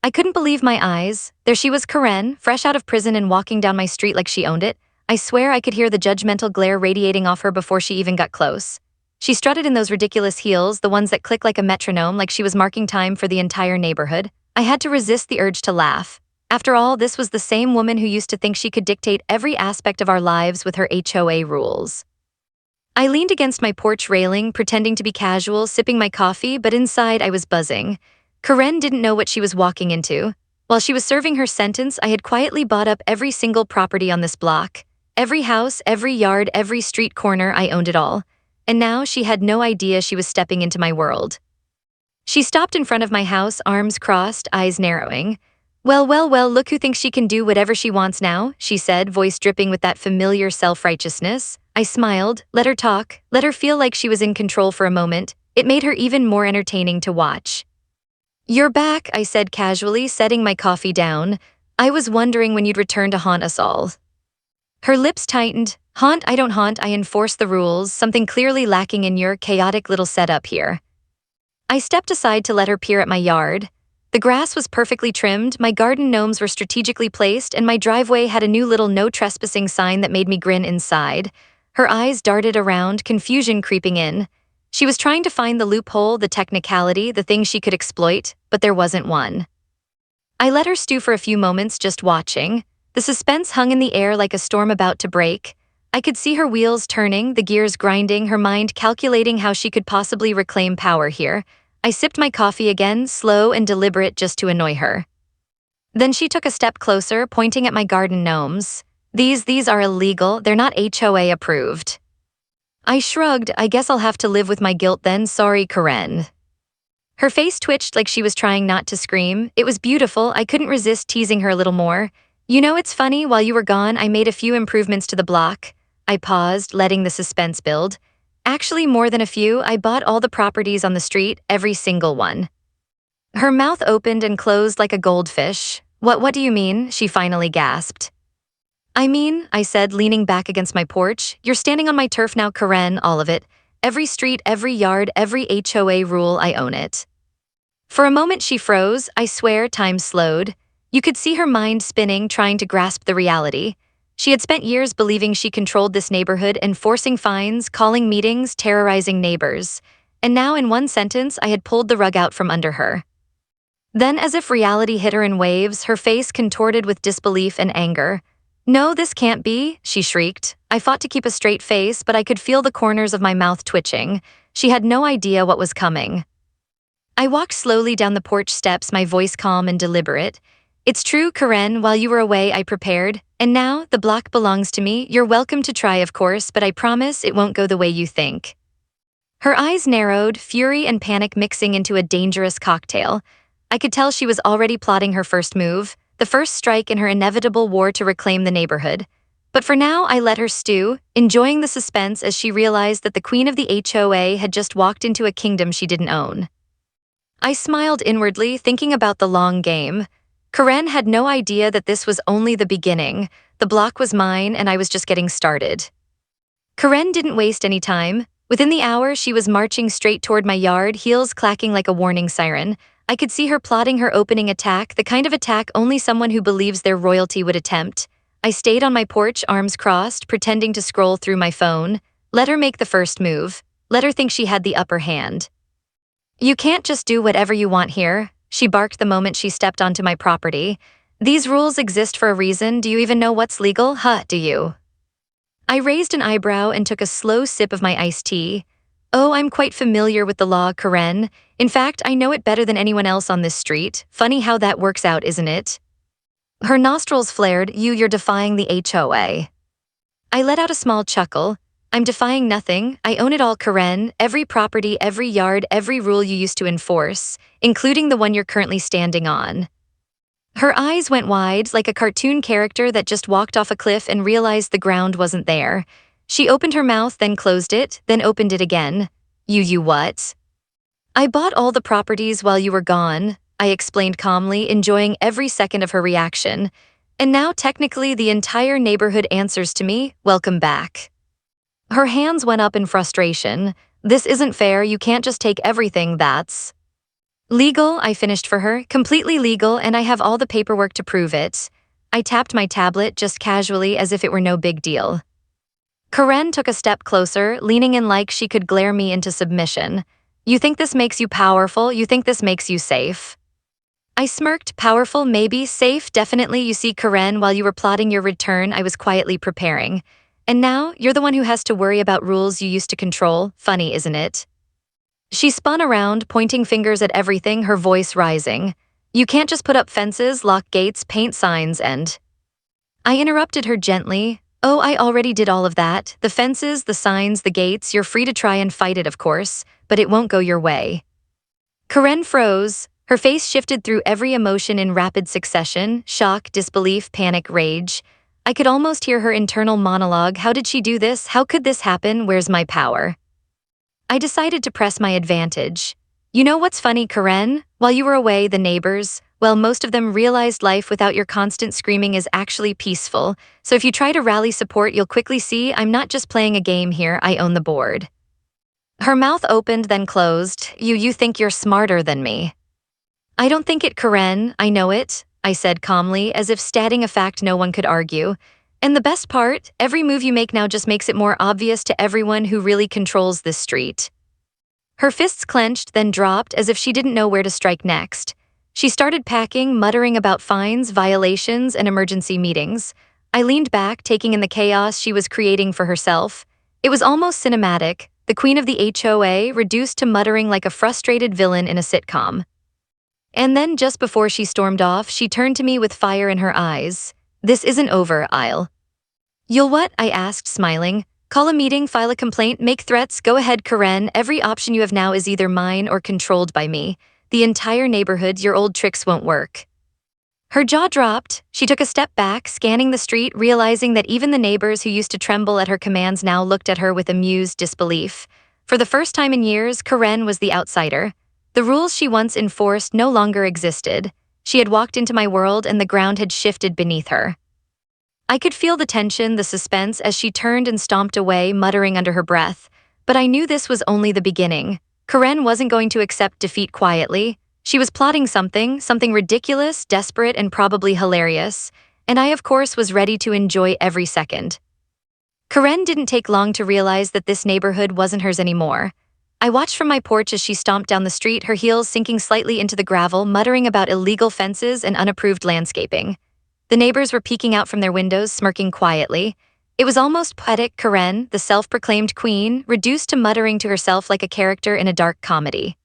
I couldn't believe my eyes. There she was, Karen, fresh out of prison and walking down my street like she owned it. I swear I could hear the judgmental glare radiating off her before she even got close. She strutted in those ridiculous heels, the ones that click like a metronome, like she was marking time for the entire neighborhood. I had to resist the urge to laugh. After all, this was the same woman who used to think she could dictate every aspect of our lives with her HOA rules. I leaned against my porch railing, pretending to be casual, sipping my coffee, but inside I was buzzing. Karen didn't know what she was walking into. While she was serving her sentence, I had quietly bought up every single property on this block. Every house, every yard, every street corner, I owned it all. And now she had no idea she was stepping into my world. She stopped in front of my house, arms crossed, eyes narrowing. Well, well, well, look who thinks she can do whatever she wants now, she said, voice dripping with that familiar self-righteousness. I smiled, let her talk, let her feel like she was in control for a moment. It made her even more entertaining to watch. You're back, I said casually, setting my coffee down. I was wondering when you'd return to haunt us all. Her lips tightened. Haunt, I don't haunt, I enforce the rules, something clearly lacking in your chaotic little setup here. I stepped aside to let her peer at my yard. The grass was perfectly trimmed, my garden gnomes were strategically placed, and my driveway had a new little no trespassing sign that made me grin inside. Her eyes darted around, confusion creeping in. She was trying to find the loophole, the technicality, the thing she could exploit, but there wasn't one. I let her stew for a few moments, just watching. The suspense hung in the air like a storm about to break. I could see her wheels turning, the gears grinding, her mind calculating how she could possibly reclaim power here. I sipped my coffee again, slow and deliberate, just to annoy her. Then she took a step closer, pointing at my garden gnomes. These are illegal, they're not HOA approved. I shrugged. I guess I'll have to live with my guilt then, sorry, Karen. Her face twitched like she was trying not to scream. It was beautiful, I couldn't resist teasing her a little more. You know, it's funny, while you were gone, I made a few improvements to the block. I paused, letting the suspense build. Actually, more than a few, I bought all the properties on the street, every single one. Her mouth opened and closed like a goldfish. What do you mean? She finally gasped. I mean, I said, leaning back against my porch, you're standing on my turf now, Karen, all of it. Every street, every yard, every HOA rule, I own it. For a moment she froze, I swear time slowed. You could see her mind spinning, trying to grasp the reality. She had spent years believing she controlled this neighborhood, enforcing fines, calling meetings, terrorizing neighbors. And now in one sentence, I had pulled the rug out from under her. Then, as if reality hit her in waves, her face contorted with disbelief and anger. No, this can't be, she shrieked. I fought to keep a straight face, but I could feel the corners of my mouth twitching. She had no idea what was coming. I walked slowly down the porch steps, my voice calm and deliberate. It's true, Karen, while you were away I prepared, and now the block belongs to me. You're welcome to try, of course, but I promise it won't go the way you think. Her eyes narrowed, fury and panic mixing into a dangerous cocktail. I could tell she was already plotting her first move, the first strike in her inevitable war to reclaim the neighborhood. But for now, I let her stew, enjoying the suspense as she realized that the queen of the HOA had just walked into a kingdom she didn't own. I smiled inwardly, thinking about the long game. Karen had no idea that this was only the beginning. The block was mine, and I was just getting started. Karen didn't waste any time. Within the hour, she was marching straight toward my yard, heels clacking like a warning siren. I could see her plotting her opening attack, the kind of attack only someone who believes their royalty would attempt. I stayed on my porch, arms crossed, pretending to scroll through my phone. Let her make the first move. Let her think she had the upper hand. You can't just do whatever you want here, she barked the moment she stepped onto my property. These rules exist for a reason. Do you even know what's legal? Do you? I raised an eyebrow and took a slow sip of my iced tea. Oh, I'm quite familiar with the law, Karen. In fact, I know it better than anyone else on this street. Funny how that works out, isn't it? Her nostrils flared. You're defying the HOA. I let out a small chuckle. I'm defying nothing. I own it all, Karen. Every property, every yard, every rule you used to enforce, including the one you're currently standing on. Her eyes went wide, like a cartoon character that just walked off a cliff and realized the ground wasn't there. She opened her mouth, then closed it, then opened it again. You what? I bought all the properties while you were gone, I explained calmly, enjoying every second of her reaction. And now technically the entire neighborhood answers to me. Welcome back. Her hands went up in frustration. This isn't fair, you can't just take everything, that's... Legal, I finished for her, completely legal, and I have all the paperwork to prove it. I tapped my tablet just casually as if it were no big deal. Karen took a step closer, leaning in like she could glare me into submission. You think this makes you powerful? You think this makes you safe? I smirked, powerful, maybe, safe, definitely. You see, Karen, while you were plotting your return, I was quietly preparing. And now, you're the one who has to worry about rules you used to control. Funny, isn't it? She spun around, pointing fingers at everything, her voice rising. You can't just put up fences, lock gates, paint signs, and… I interrupted her gently. Oh, I already did all of that. The fences, the signs, the gates, you're free to try and fight it, of course, but it won't go your way. Karen froze. Her face shifted through every emotion in rapid succession: shock, disbelief, panic, rage. I could almost hear her internal monologue. How did she do this? How could this happen? Where's my power? I decided to press my advantage. You know what's funny, Karen? While you were away, the neighbors, well, most of them realized life without your constant screaming is actually peaceful. So if you try to rally support, you'll quickly see I'm not just playing a game here, I own the board. Her mouth opened, then closed. You think you're smarter than me. I don't think it, Karen, I know it, I said calmly, as if stating a fact no one could argue. And the best part, every move you make now just makes it more obvious to everyone who really controls this street. Her fists clenched, then dropped as if she didn't know where to strike next. She started packing, muttering about fines, violations, and emergency meetings. I leaned back, taking in the chaos she was creating for herself. It was almost cinematic, the queen of the HOA reduced to muttering like a frustrated villain in a sitcom. And then, just before she stormed off, she turned to me with fire in her eyes. This isn't over, You'll what? I asked, smiling. Call a meeting, file a complaint, make threats, go ahead, Karen. Every option you have now is either mine or controlled by me. The entire neighborhood, your old tricks won't work. Her jaw dropped. She took a step back, scanning the street, realizing that even the neighbors who used to tremble at her commands now looked at her with amused disbelief. For the first time in years, Karen was the outsider. The rules she once enforced no longer existed. She had walked into my world and the ground had shifted beneath her. I could feel the tension, the suspense, as she turned and stomped away, muttering under her breath. But I knew this was only the beginning. Karen wasn't going to accept defeat quietly. She was plotting something ridiculous, desperate, and probably hilarious. And I, of course, was ready to enjoy every second. Karen didn't take long to realize that this neighborhood wasn't hers anymore. I watched from my porch as she stomped down the street, her heels sinking slightly into the gravel, muttering about illegal fences and unapproved landscaping. The neighbors were peeking out from their windows, smirking quietly. It was almost poetic. Karen, the self-proclaimed queen, reduced to muttering to herself like a character in a dark comedy.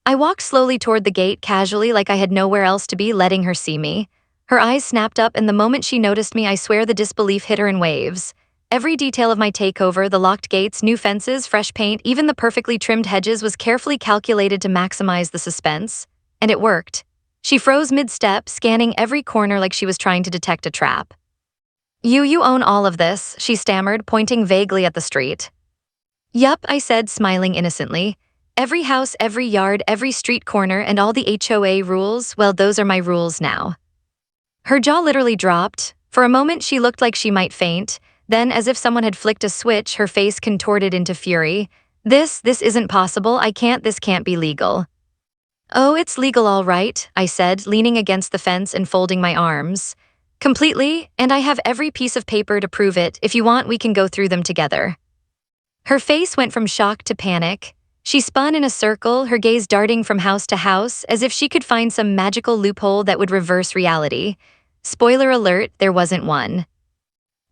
I walked slowly toward the gate, casually, like I had nowhere else to be, letting her see me. Her eyes snapped up, and the moment she noticed me, I swear the disbelief hit her in waves. Every detail of my takeover, the locked gates, new fences, fresh paint, even the perfectly trimmed hedges, was carefully calculated to maximize the suspense. And it worked. She froze mid-step, scanning every corner like she was trying to detect a trap. You own all of this, she stammered, pointing vaguely at the street. Yup, I said, smiling innocently. Every house, every yard, every street corner, and all the HOA rules, well, those are my rules now. Her jaw literally dropped. For a moment, she looked like she might faint. Then, as if someone had flicked a switch, her face contorted into fury. This isn't possible. This can't be legal. Oh, it's legal all right, I said, leaning against the fence and folding my arms. Completely, and I have every piece of paper to prove it. If you want, we can go through them together. Her face went from shock to panic. She spun in a circle, her gaze darting from house to house, as if she could find some magical loophole that would reverse reality. Spoiler alert, there wasn't one.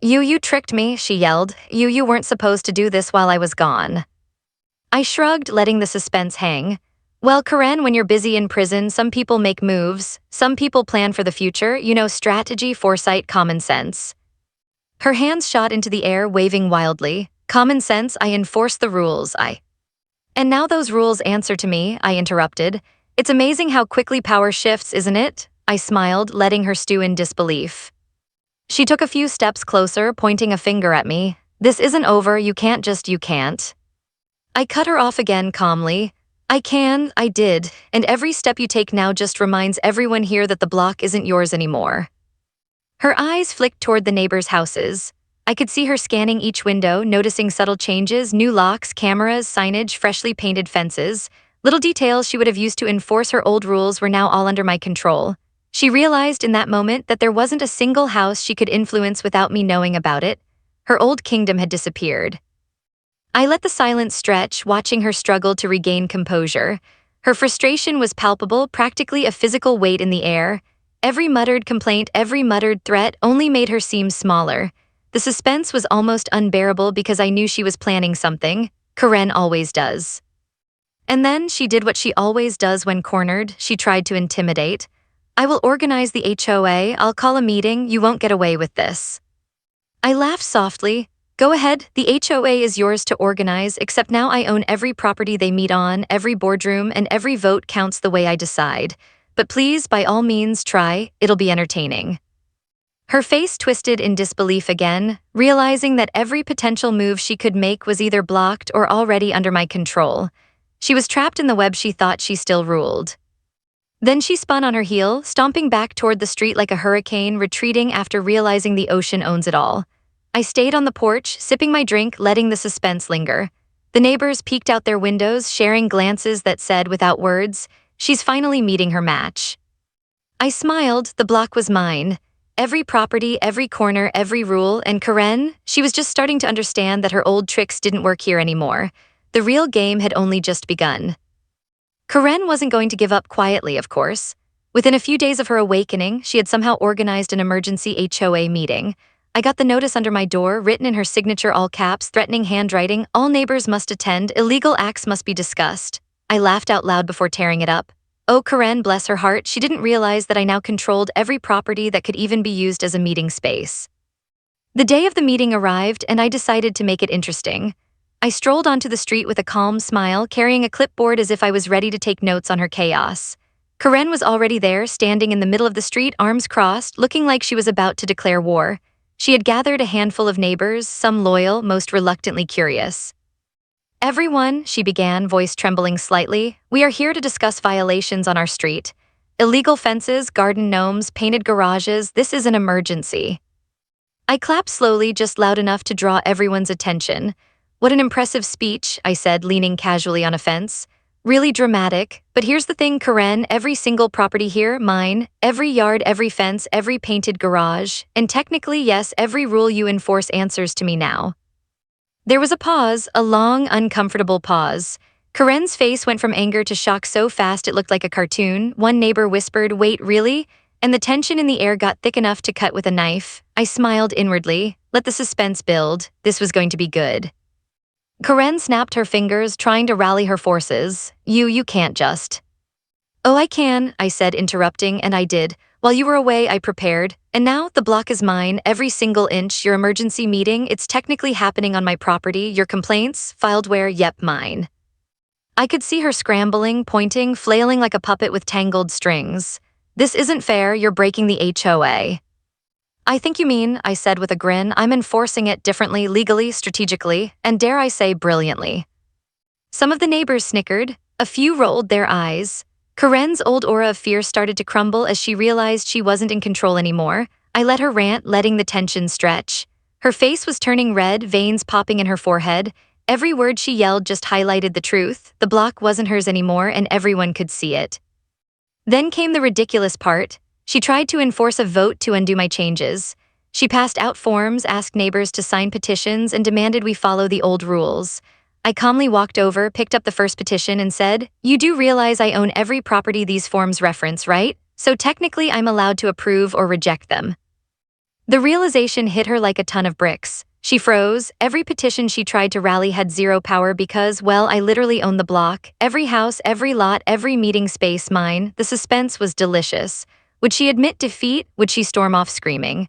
You tricked me, she yelled. You weren't supposed to do this while I was gone. I shrugged, letting the suspense hang. Well, Karen, when you're busy in prison, some people make moves. Some people plan for the future, strategy, foresight, common sense. Her hands shot into the air, waving wildly. Common sense, I enforce the rules, And now those rules answer to me, I interrupted. It's amazing how quickly power shifts, isn't it? I smiled, letting her stew in disbelief. She took a few steps closer, pointing a finger at me. This isn't over, you can't. I cut her off again calmly. I did, and every step you take now just reminds everyone here that the block isn't yours anymore. Her eyes flicked toward the neighbors' houses. I could see her scanning each window, noticing subtle changes, new locks, cameras, signage, freshly painted fences. Little details she would have used to enforce her old rules were now all under my control. She realized in that moment that there wasn't a single house she could influence without me knowing about it. Her old kingdom had disappeared. I let the silence stretch, watching her struggle to regain composure. Her frustration was palpable, practically a physical weight in the air. Every muttered complaint, every muttered threat only made her seem smaller. The suspense was almost unbearable because I knew she was planning something. Karen always does. And then she did what she always does when cornered. She tried to intimidate. "I will organize the HOA, I'll call a meeting, you won't get away with this." I laughed softly. "Go ahead, the HOA is yours to organize, except now I own every property they meet on, every boardroom, and every vote counts the way I decide. But please, by all means, try, it'll be entertaining." Her face twisted in disbelief again, realizing that every potential move she could make was either blocked or already under my control. She was trapped in the web she thought she still ruled. Then she spun on her heel, stomping back toward the street like a hurricane, retreating after realizing the ocean owns it all. I stayed on the porch, sipping my drink, letting the suspense linger. The neighbors peeked out their windows, sharing glances that said, without words, "She's finally meeting her match." I smiled, the block was mine. Every property, every corner, every rule, and Karen, she was just starting to understand that her old tricks didn't work here anymore. The real game had only just begun. Karen wasn't going to give up quietly, of course. Within a few days of her awakening, she had somehow organized an emergency HOA meeting. I got the notice under my door, written in her signature all caps, threatening handwriting, "All neighbors must attend, illegal acts must be discussed." I laughed out loud before tearing it up. Oh, Karen, bless her heart, she didn't realize that I now controlled every property that could even be used as a meeting space. The day of the meeting arrived, and I decided to make it interesting. I strolled onto the street with a calm smile, carrying a clipboard as if I was ready to take notes on her chaos. Karen was already there, standing in the middle of the street, arms crossed, looking like she was about to declare war. She had gathered a handful of neighbors, some loyal, most reluctantly curious. "Everyone," she began, voice trembling slightly, "we are here to discuss violations on our street. Illegal fences, garden gnomes, painted garages, this is an emergency." I clapped slowly, just loud enough to draw everyone's attention. "What an impressive speech," I said, leaning casually on a fence. "Really dramatic, but here's the thing, Karen, every single property here, mine, every yard, every fence, every painted garage, and technically, yes, every rule you enforce answers to me now." There was a pause, a long, uncomfortable pause. Karen's face went from anger to shock so fast it looked like a cartoon. One neighbor whispered, "Wait, really?" And the tension in the air got thick enough to cut with a knife. I smiled inwardly. Let the suspense build. This was going to be good. Karen snapped her fingers, trying to rally her forces. You can't just." "Oh, I can," I said, interrupting, and I did. "While you were away, I prepared. And now, the block is mine, every single inch. Your emergency meeting, it's technically happening on my property. Your complaints, filed where, yep, mine." I could see her scrambling, pointing, flailing like a puppet with tangled strings. "This isn't fair, you're breaking the HOA." "I think you mean," I said with a grin, "I'm enforcing it differently, legally, strategically, and dare I say, brilliantly." Some of the neighbors snickered. A few rolled their eyes. Karen's old aura of fear started to crumble as she realized she wasn't in control anymore. I let her rant, letting the tension stretch. Her face was turning red, veins popping in her forehead. Every word she yelled just highlighted the truth. The block wasn't hers anymore, and everyone could see it. Then came the ridiculous part. She tried to enforce a vote to undo my changes. She passed out forms, asked neighbors to sign petitions, and demanded we follow the old rules. I calmly walked over, picked up the first petition, and said, "You do realize I own every property these forms reference, right? So technically I'm allowed to approve or reject them." The realization hit her like a ton of bricks. She froze. Every petition she tried to rally had zero power because, well, I literally own the block. Every house, every lot, every meeting space mine. The suspense was delicious. Would she admit defeat? Would she storm off screaming?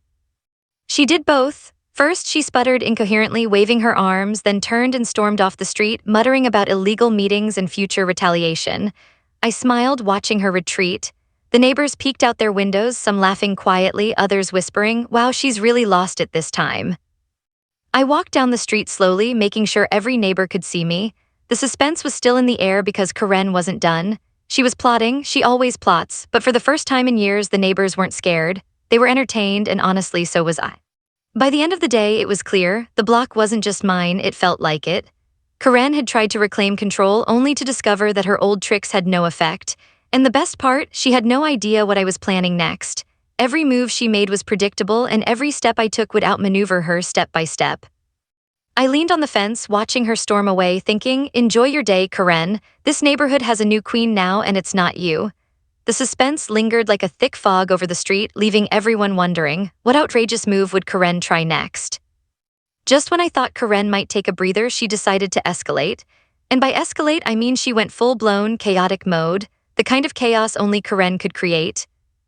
She did both. First, she sputtered incoherently, waving her arms, then turned and stormed off the street, muttering about illegal meetings and future retaliation. I smiled, watching her retreat. The neighbors peeked out their windows, some laughing quietly, others whispering, "Wow, she's really lost it this time." I walked down the street slowly, making sure every neighbor could see me. The suspense was still in the air because Karen wasn't done. She was plotting, she always plots, but for the first time in years, the neighbors weren't scared. They were entertained, and honestly, so was I. By the end of the day, it was clear, the block wasn't just mine, it felt like it. Karen had tried to reclaim control only to discover that her old tricks had no effect. And the best part, she had no idea what I was planning next. Every move she made was predictable, and every step I took would outmaneuver her step by step. I leaned on the fence, watching her storm away, thinking, "Enjoy your day, Karen. This neighborhood has a new queen now, and it's not you." The suspense lingered like a thick fog over the street, leaving everyone wondering, what outrageous move would Karen try next? Just when I thought Karen might take a breather, she decided to escalate. And by escalate, I mean she went full-blown chaotic mode, the kind of chaos only Karen could create.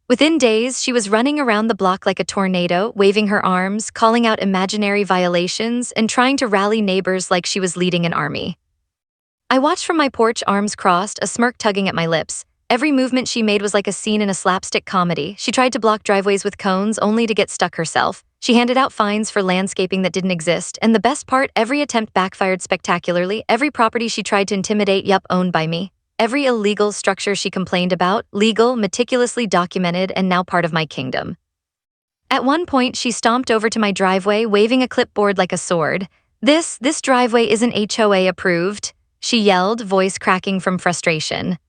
Within days, she was running around the block like a tornado, waving her arms, calling out imaginary violations, and trying to rally neighbors like she was leading an army. I watched from my porch, arms crossed, a smirk tugging at my lips. Every movement she made was like a scene in a slapstick comedy. She tried to block driveways with cones only to get stuck herself. She handed out fines for landscaping that didn't exist, and the best part, every attempt backfired spectacularly. Every property she tried to intimidate, owned by me. Every illegal structure she complained about, legal, meticulously documented, and now part of my kingdom. At one point, she stomped over to my driveway, waving a clipboard like a sword. This driveway isn't HOA approved," she yelled, voice cracking from frustration.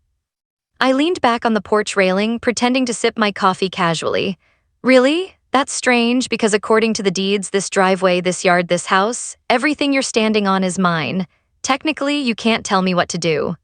I leaned back on the porch railing, pretending to sip my coffee casually. "Really? That's strange, because according to the deeds, this driveway, this yard, this house, everything you're standing on is mine. Technically, you can't tell me what to do."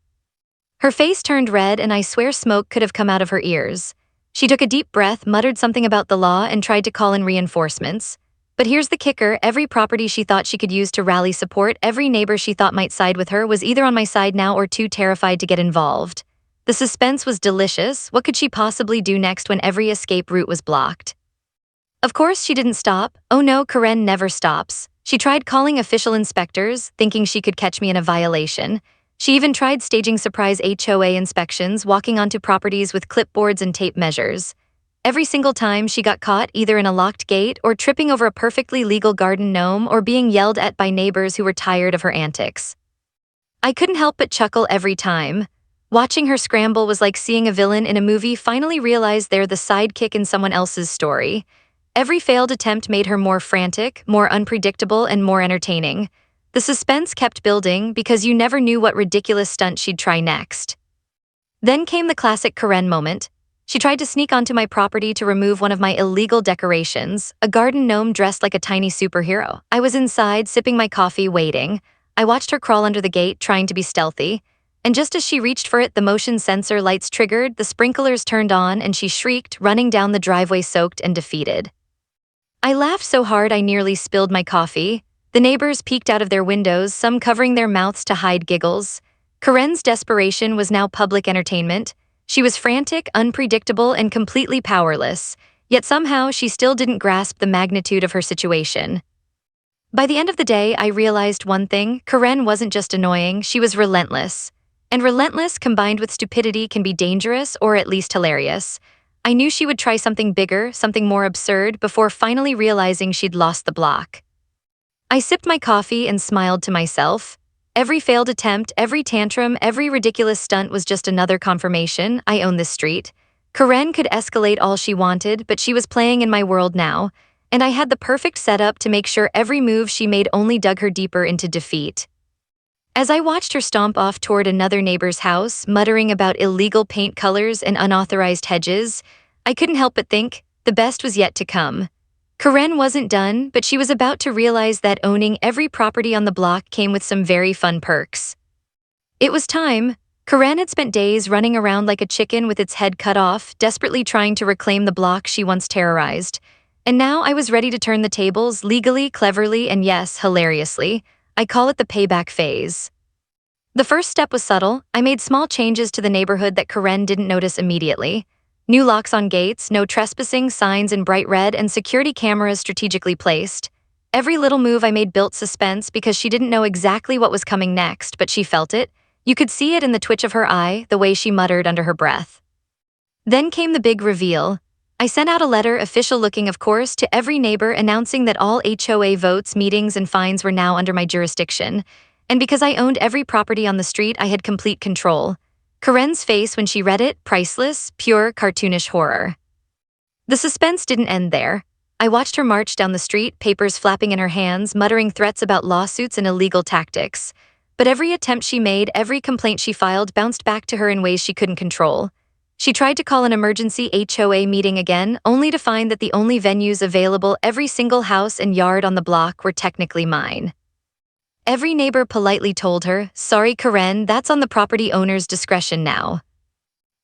Her face turned red, and I swear smoke could have come out of her ears. She took a deep breath, muttered something about the law, and tried to call in reinforcements. But here's the kicker, every property she thought she could use to rally support, every neighbor she thought might side with her, was either on my side now or too terrified to get involved. The suspense was delicious. What could she possibly do next when every escape route was blocked? Of course she didn't stop. Oh no, Karen never stops. She tried calling official inspectors, thinking she could catch me in a violation. She even tried staging surprise HOA inspections, walking onto properties with clipboards and tape measures. Every single time she got caught, either in a locked gate or tripping over a perfectly legal garden gnome or being yelled at by neighbors who were tired of her antics. I couldn't help but chuckle every time. Watching her scramble was like seeing a villain in a movie finally realize they're the sidekick in someone else's story. Every failed attempt made her more frantic, more unpredictable, and more entertaining. The suspense kept building because you never knew what ridiculous stunt she'd try next. Then came the classic Karen moment. She tried to sneak onto my property to remove one of my illegal decorations, a garden gnome dressed like a tiny superhero. I was inside, sipping my coffee, waiting. I watched her crawl under the gate, trying to be stealthy. And just as she reached for it, the motion sensor lights triggered, the sprinklers turned on, and she shrieked, running down the driveway soaked and defeated. I laughed so hard I nearly spilled my coffee. The neighbors peeked out of their windows, some covering their mouths to hide giggles. Karen's desperation was now public entertainment. She was frantic, unpredictable, and completely powerless, yet somehow she still didn't grasp the magnitude of her situation. By the end of the day, I realized one thing: Karen wasn't just annoying, she was relentless. And relentless combined with stupidity can be dangerous, or at least hilarious. I knew she would try something bigger, something more absurd, before finally realizing she'd lost the block. I sipped my coffee and smiled to myself. Every failed attempt, every tantrum, every ridiculous stunt was just another confirmation I own this street. Karen could escalate all she wanted, but she was playing in my world now, and I had the perfect setup to make sure every move she made only dug her deeper into defeat. As I watched her stomp off toward another neighbor's house, muttering about illegal paint colors and unauthorized hedges, I couldn't help but think, the best was yet to come. Karen wasn't done, but she was about to realize that owning every property on the block came with some very fun perks. It was time. Karen had spent days running around like a chicken with its head cut off, desperately trying to reclaim the block she once terrorized. And now I was ready to turn the tables, legally, cleverly, and yes, hilariously. I call it the payback phase. The first step was subtle. I made small changes to the neighborhood that Karen didn't notice immediately. New locks on gates, no trespassing signs in bright red, and security cameras strategically placed. Every little move I made built suspense because she didn't know exactly what was coming next, but she felt it. You could see it in the twitch of her eye, the way she muttered under her breath. Then came the big reveal. I sent out a letter, official looking of course, to every neighbor announcing that all HOA votes, meetings, and fines were now under my jurisdiction. And because I owned every property on the street, I had complete control. Karen's face when she read it, priceless, pure, cartoonish horror. The suspense didn't end there. I watched her march down the street, papers flapping in her hands, muttering threats about lawsuits and illegal tactics. But every attempt she made, every complaint she filed bounced back to her in ways she couldn't control. She tried to call an emergency HOA meeting again, only to find that the only venues available, every single house and yard on the block, were technically mine. Every neighbor politely told her, "Sorry, Karen, that's on the property owner's discretion now."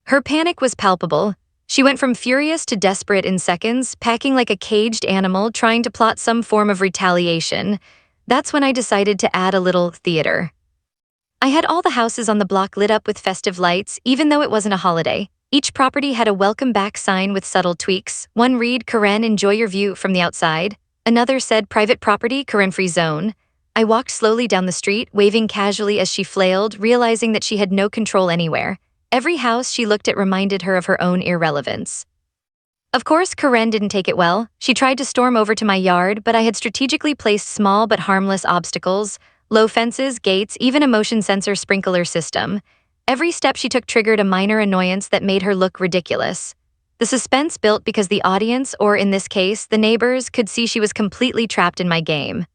Her panic was palpable. She went from furious to desperate in seconds, packing like a caged animal, trying to plot some form of retaliation. That's when I decided to add a little theater. I had all the houses on the block lit up with festive lights, even though it wasn't a holiday. Each property had a welcome back sign with subtle tweaks. One read, "Karen, enjoy your view from the outside." Another said, "Private property, Karen-free zone." I walked slowly down the street, waving casually as she flailed, realizing that she had no control anywhere. Every house she looked at reminded her of her own irrelevance. Of course, Karen didn't take it well. She tried to storm over to my yard, but I had strategically placed small but harmless obstacles: low fences, gates, even a motion sensor sprinkler system. Every step she took triggered a minor annoyance that made her look ridiculous. The suspense built because the audience, or in this case, the neighbors, could see she was completely trapped in my game.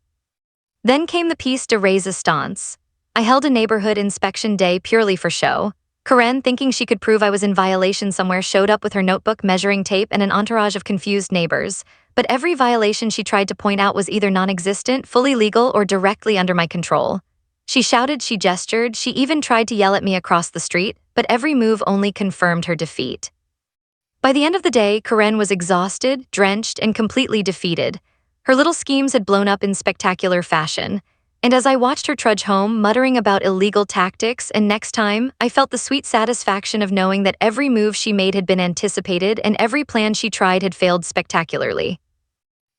Then came the piece de resistance. I held a neighborhood inspection day purely for show. Karen, thinking she could prove I was in violation somewhere, showed up with her notebook, measuring tape, and an entourage of confused neighbors. But every violation she tried to point out was either non-existent, fully legal, or directly under my control. She shouted, she gestured, she even tried to yell at me across the street, but every move only confirmed her defeat. By the end of the day, Karen was exhausted, drenched, and completely defeated. Her little schemes had blown up in spectacular fashion. And as I watched her trudge home, muttering about illegal tactics and next time, I felt the sweet satisfaction of knowing that every move she made had been anticipated and every plan she tried had failed spectacularly.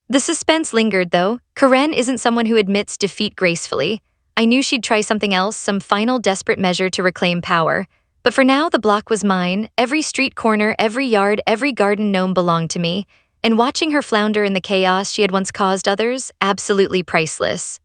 The suspense lingered, though. Karen isn't someone who admits defeat gracefully. I knew she'd try something else, some final desperate measure to reclaim power. But for now, the block was mine. Every street corner, every yard, every garden gnome belonged to me. And watching her flounder in the chaos she had once caused others, absolutely priceless.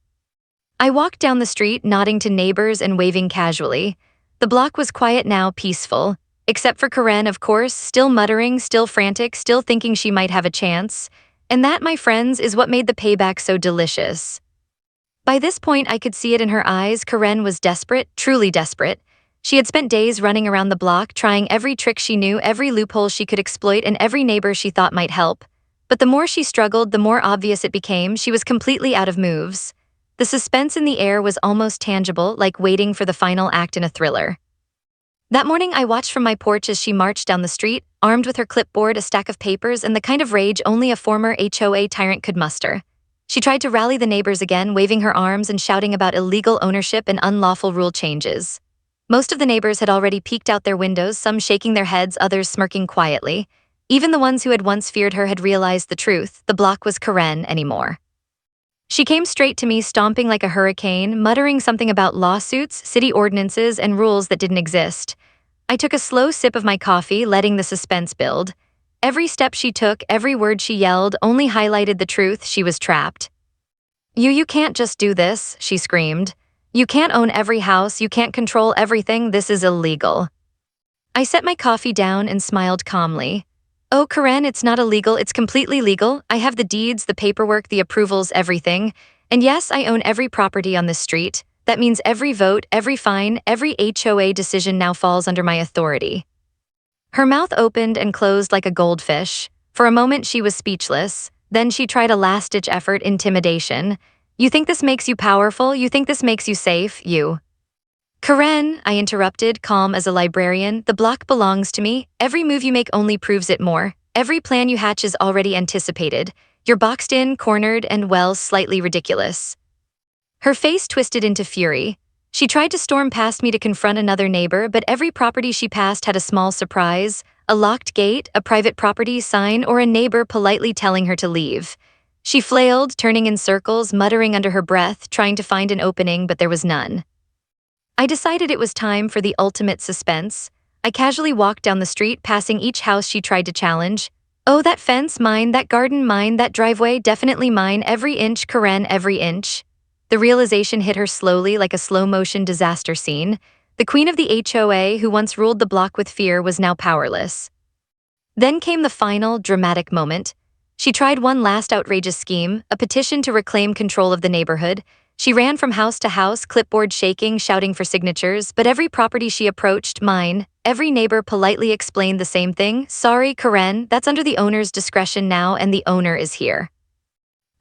I walked down the street, nodding to neighbors and waving casually. The block was quiet now, peaceful. Except for Karen, of course, still muttering, still frantic, still thinking she might have a chance. And that, my friends, is what made the payback so delicious. By this point, I could see it in her eyes. Karen was desperate, truly desperate. She had spent days running around the block, trying every trick she knew, every loophole she could exploit, and every neighbor she thought might help. But the more she struggled, the more obvious it became she was completely out of moves. The suspense in the air was almost tangible, like waiting for the final act in a thriller. That morning, I watched from my porch as she marched down the street, armed with her clipboard, a stack of papers, and the kind of rage only a former HOA tyrant could muster. She tried to rally the neighbors again, waving her arms and shouting about illegal ownership and unlawful rule changes. Most of the neighbors had already peeked out their windows, some shaking their heads, others smirking quietly. Even the ones who had once feared her had realized the truth: the block was Karen anymore. She came straight to me, stomping like a hurricane, muttering something about lawsuits, city ordinances, and rules that didn't exist. I took a slow sip of my coffee, letting the suspense build. Every step she took, every word she yelled, only highlighted the truth: she was trapped. You can't just do this," she screamed. "You can't own every house, you can't control everything, this is illegal." I set my coffee down and smiled calmly. "Oh, Karen, it's not illegal, it's completely legal. I have the deeds, the paperwork, the approvals, everything. And yes, I own every property on this street. That means every vote, every fine, every HOA decision now falls under my authority." Her mouth opened and closed like a goldfish. For a moment, she was speechless. Then she tried a last-ditch effort: intimidation. "You think this makes you powerful? You think this makes you safe? You..." "Karen," I interrupted, calm as a librarian, "the block belongs to me. Every move you make only proves it more. Every plan you hatch is already anticipated. You're boxed in, cornered, and, well, slightly ridiculous." Her face twisted into fury. She tried to storm past me to confront another neighbor, but every property she passed had a small surprise: a locked gate, a private property sign, or a neighbor politely telling her to leave. She flailed, turning in circles, muttering under her breath, trying to find an opening, but there was none. I decided it was time for the ultimate suspense. I casually walked down the street, passing each house she tried to challenge. "Oh, that fence, mine; that garden, mine; that driveway, definitely mine; every inch, Karen, every inch." The realization hit her slowly, like a slow-motion disaster scene. The queen of the HOA, who once ruled the block with fear, was now powerless. Then came the final, dramatic moment. She tried one last outrageous scheme: a petition to reclaim control of the neighborhood. She ran from house to house, clipboard shaking, shouting for signatures, but every property she approached, mine, every neighbor politely explained the same thing. Sorry, Karen, that's under the owner's discretion now and the owner is here.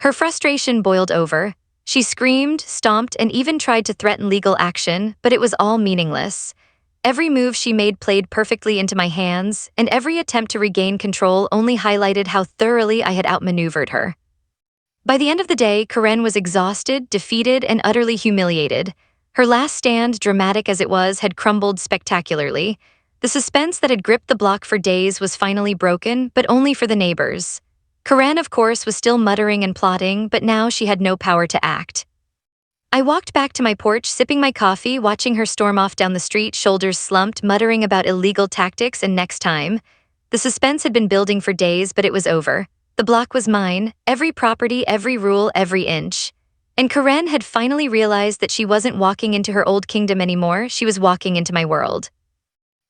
Her frustration boiled over. She screamed, stomped, and even tried to threaten legal action, but it was all meaningless. Every move she made played perfectly into my hands, and every attempt to regain control only highlighted how thoroughly I had outmaneuvered her. By the end of the day, Karen was exhausted, defeated, and utterly humiliated. Her last stand, dramatic as it was, had crumbled spectacularly. The suspense that had gripped the block for days was finally broken, but only for the neighbors. Karen, of course, was still muttering and plotting, but now she had no power to act. I walked back to my porch, sipping my coffee, watching her storm off down the street, shoulders slumped, muttering about illegal tactics and next time. The suspense had been building for days, but it was over. The block was mine, every property, every rule, every inch. And Karen had finally realized that she wasn't walking into her old kingdom anymore, she was walking into my world.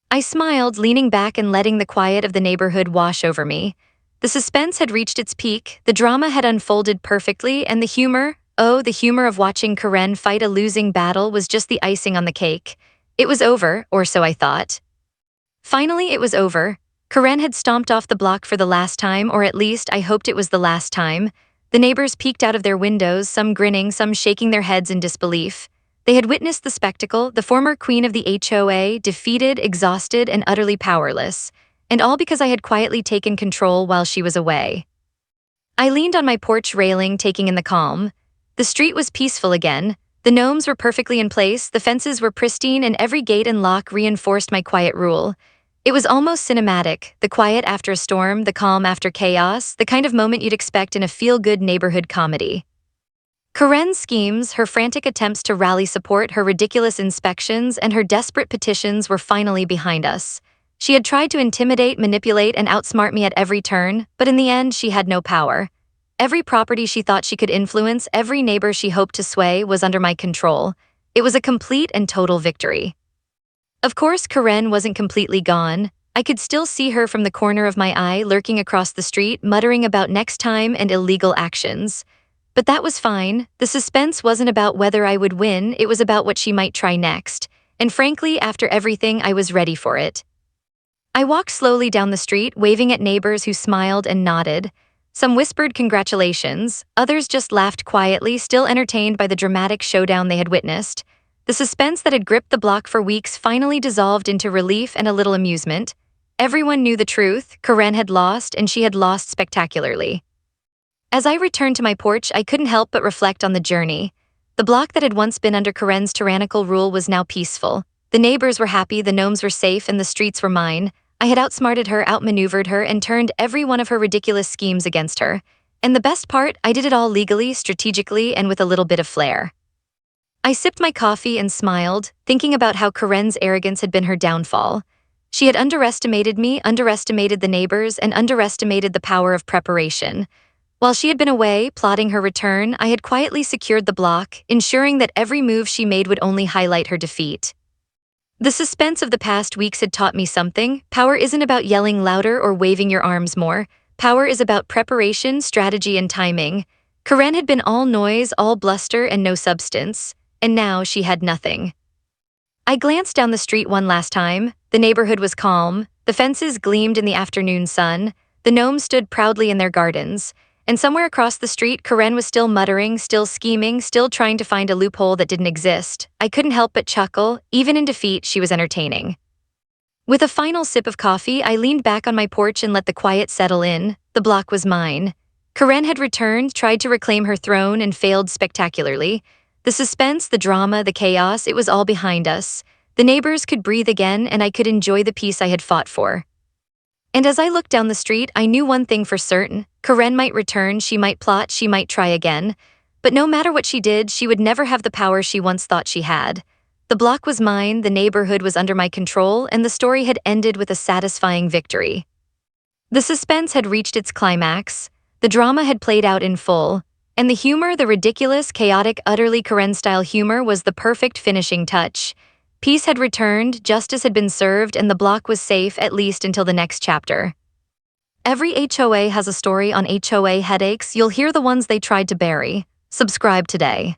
I smiled, leaning back and letting the quiet of the neighborhood wash over me. The suspense had reached its peak, the drama had unfolded perfectly, and the humor, oh, the humor of watching Karen fight a losing battle was just the icing on the cake. It was over, or so I thought. Finally, it was over. Karen had stomped off the block for the last time, or at least I hoped it was the last time. The neighbors peeked out of their windows, some grinning, some shaking their heads in disbelief. They had witnessed the spectacle, the former queen of the HOA, defeated, exhausted, and utterly powerless. And all because I had quietly taken control while she was away. I leaned on my porch railing, taking in the calm. The street was peaceful again. The gnomes were perfectly in place, the fences were pristine, and every gate and lock reinforced my quiet rule. It was almost cinematic, the quiet after a storm, the calm after chaos, the kind of moment you'd expect in a feel-good neighborhood comedy. Karen's schemes, her frantic attempts to rally support, her ridiculous inspections, and her desperate petitions were finally behind us. She had tried to intimidate, manipulate, and outsmart me at every turn, but in the end she had no power. Every property she thought she could influence, every neighbor she hoped to sway, was under my control. It was a complete and total victory. Of course, Karen wasn't completely gone. I could still see her from the corner of my eye, lurking across the street, muttering about next time and illegal actions. But that was fine. The suspense wasn't about whether I would win, it was about what she might try next. And frankly, after everything, I was ready for it. I walked slowly down the street, waving at neighbors who smiled and nodded. Some whispered congratulations, others just laughed quietly, still entertained by the dramatic showdown they had witnessed. The suspense that had gripped the block for weeks finally dissolved into relief and a little amusement. Everyone knew the truth, Karen had lost, and she had lost spectacularly. As I returned to my porch, I couldn't help but reflect on the journey. The block that had once been under Karen's tyrannical rule was now peaceful. The neighbors were happy, the gnomes were safe, and the streets were mine. I had outsmarted her, outmaneuvered her, and turned every one of her ridiculous schemes against her. And the best part, I did it all legally, strategically, and with a little bit of flair. I sipped my coffee and smiled, thinking about how Karen's arrogance had been her downfall. She had underestimated me, underestimated the neighbors, and underestimated the power of preparation. While she had been away, plotting her return, I had quietly secured the block, ensuring that every move she made would only highlight her defeat. The suspense of the past weeks had taught me something. Power isn't about yelling louder or waving your arms more. Power is about preparation, strategy, and timing. Karen had been all noise, all bluster, and no substance. And now she had nothing. I glanced down the street one last time. The neighborhood was calm. The fences gleamed in the afternoon sun. The gnomes stood proudly in their gardens. And somewhere across the street, Karen was still muttering, still scheming, still trying to find a loophole that didn't exist. I couldn't help but chuckle. Even in defeat, she was entertaining. With a final sip of coffee, I leaned back on my porch and let the quiet settle in. The block was mine. Karen had returned, tried to reclaim her throne, and failed spectacularly. The suspense, the drama, the chaos, it was all behind us. The neighbors could breathe again, and I could enjoy the peace I had fought for. And as I looked down the street, I knew one thing for certain. Karen might return, she might plot, she might try again. But no matter what she did, she would never have the power she once thought she had. The block was mine, the neighborhood was under my control, and the story had ended with a satisfying victory. The suspense had reached its climax. The drama had played out in full. And the humor, the ridiculous, chaotic, utterly Karen-style humor, was the perfect finishing touch. Peace had returned, justice had been served, and the block was safe, at least until the next chapter. Every HOA has a story on HOA Headaches. You'll hear the ones they tried to bury. Subscribe today.